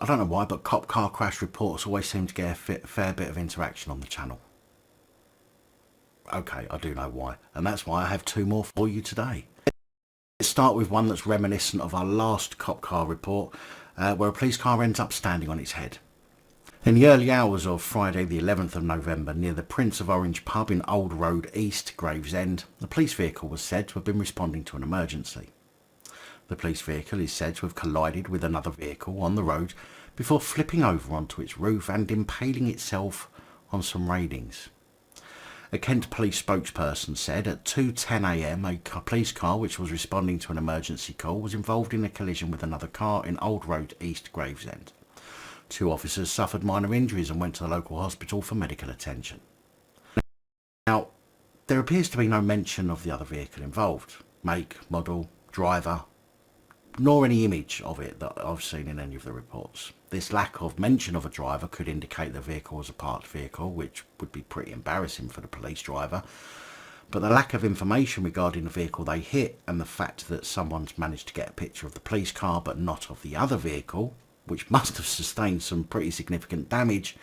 don't know why, but cop car crash reports always seem to get a fair bit of interaction on the channel. Okay, I do know why, and that's why I have two more for you today. Let's start with one that's reminiscent of our last cop car report, where a police car ends up standing on its head. In the early hours of Friday the 11th of November, near the Prince of Orange pub in Old Road East, Gravesend, a police vehicle was said to have been responding to an emergency. The police vehicle is said to have collided with another vehicle on the road before flipping over onto its roof and impaling itself on some railings. A Kent police spokesperson said at 2:10 a.m. a police car which was responding to an emergency call was involved in a collision with another car in Old Road East, Gravesend. Two officers suffered minor injuries and went to the local hospital for medical attention. Now, there appears to be no mention of the other vehicle involved, make, model, driver, nor any image of it that I've seen in any of the reports. This lack of mention of a driver could indicate the vehicle was a parked vehicle, which would be pretty embarrassing for the police driver. But the lack of information regarding the vehicle they hit and the fact that someone's managed to get a picture of the police car but not of the other vehicle, which must have sustained some pretty significant damage,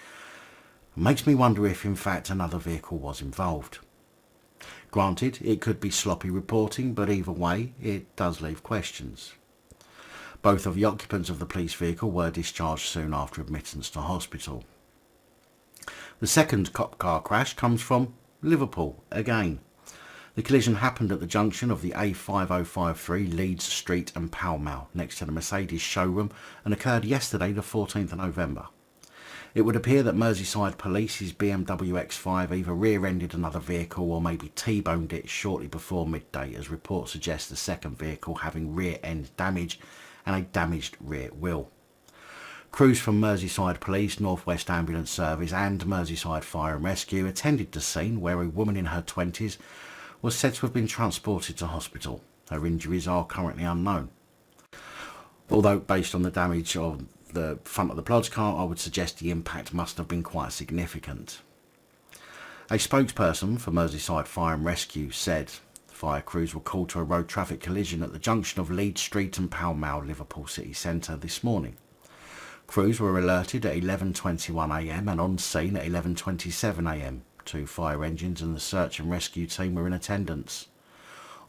makes me wonder if in fact another vehicle was involved. Granted, it could be sloppy reporting, but either way, it does leave questions. Both of the occupants of the police vehicle were discharged soon after admittance to hospital. The second cop car crash comes from Liverpool again. The collision happened at the junction of the A5053 Leeds Street and Pall Mall next to the Mercedes showroom and occurred yesterday the 14th of November. It would appear that Merseyside Police's BMW X5 either rear-ended another vehicle or maybe T-boned it shortly before midday, as reports suggest the second vehicle having rear-end damage and a damaged rear wheel. Crews from Merseyside Police, North West Ambulance Service and Merseyside Fire and Rescue attended the scene where a woman in her 20s was said to have been transported to hospital. Her injuries are currently unknown. Although based on the damage on the front of the Plods car, I would suggest the impact must have been quite significant. A spokesperson for Merseyside Fire and Rescue said fire crews were called to a road traffic collision at the junction of Leeds Street and Pall Mall, Liverpool city centre this morning. Crews were alerted at 11:21 a.m. and on scene at 11:27 a.m. Two fire engines and the search and rescue team were in attendance.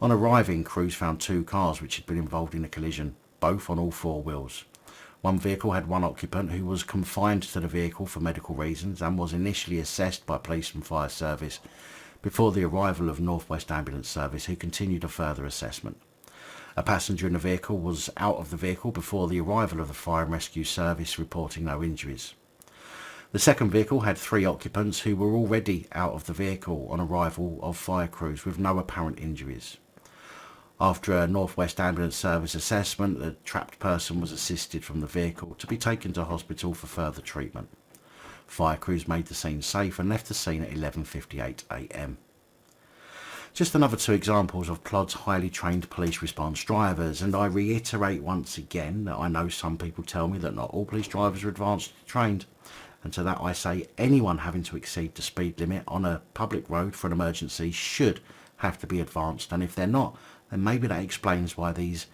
On arriving, crews found two cars which had been involved in a collision, both on all four wheels. One vehicle had one occupant who was confined to the vehicle for medical reasons and was initially assessed by police and fire service before the arrival of North West Ambulance Service, who continued a further assessment. A passenger in the vehicle was out of the vehicle before the arrival of the fire and rescue service, reporting no injuries. The second vehicle had three occupants who were already out of the vehicle on arrival of fire crews with no apparent injuries. After a North West Ambulance Service assessment, the trapped person was assisted from the vehicle to be taken to hospital for further treatment. Fire crews made the scene safe and left the scene at 11:58 a.m. Just another two examples of Plod's highly trained police response drivers, and I reiterate once again that I know some people tell me that not all police drivers are advanced trained, and to that I say anyone having to exceed the speed limit on a public road for an emergency should have to be advanced, and if they're not, then maybe that explains why these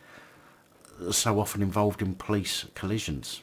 are so often involved in police collisions.